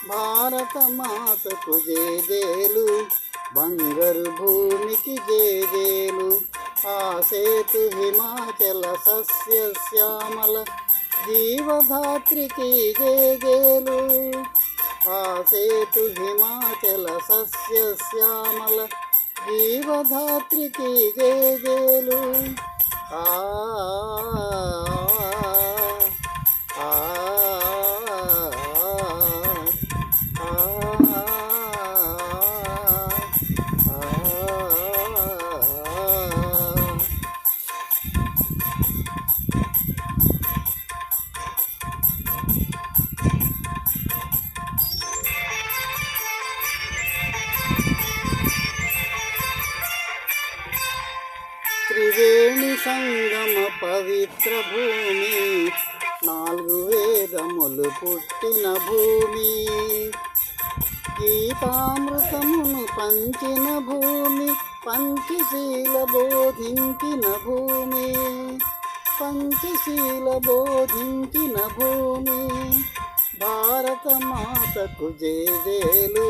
భారత మాతకు జేజేలు, బంగారు భూమికి జేజేలు. ఆ సేతు హిమాచల సస్యశ్యామల జీవధాత్రికి జేజేలు. ఆ సేతు హిమాచల సస్యశ్యామల జీవధాత్రికి జేజేలు. ఆ త్రివేణి సంగమ పవిత్ర భూమి, 4 వేదములు పుట్టిన భూమి. గీతామృతమును పంచిన భూమి, పంచశీల బోధించిన భూమి. పంచశీల బోధించిన భూమి. భారత మాతకు జేజేలు,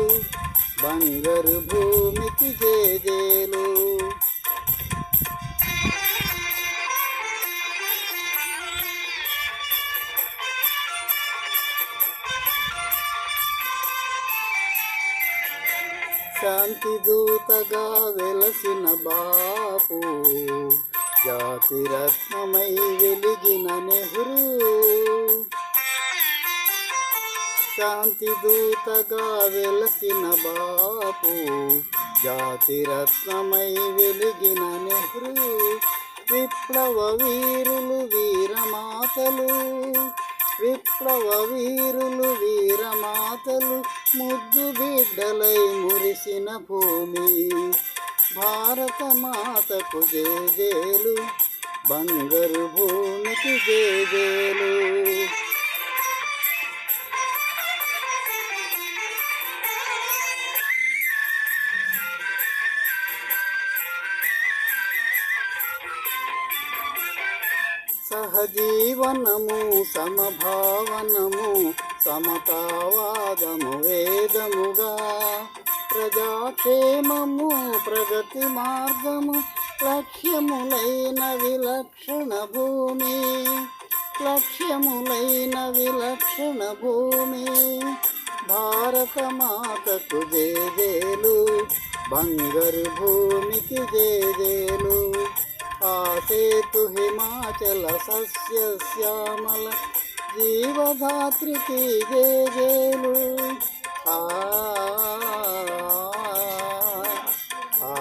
బంగారు భూమికి జేజేలు. శాంతి దూతగా వెలసిన బాపు, జాతి రత్నమై వెలిగిన నెహ్రూ. శాంతి దూతగా వెలసిన బాపు, జాతి రత్నమై వెలిగిన నెహ్రూ. విప్లవ వీరులు వీరమాతలు, విప్లవ వీరులు వీరమాతలు, ముద్దు బిడ్డలై మురిసిన భూమి. భారత మాతకు జేజేలు, బంగారు భూమికి జేజేలు. సహజీవనము సమభావనము సమతావాదము వేదముగా, ప్రజాక్షేమము ప్రగతి మార్గము లక్ష్యములైన విలక్షణ భూమి. లక్ష్యములైన విలక్షణ భూమి. భారత మాతకు జేజేలు, బంగారు భూమికి జేజేలు. ఆ సేతు హిమాచల సస్యశ్యామల జీవధాత్రికి జేజేలు. ఆ ఆ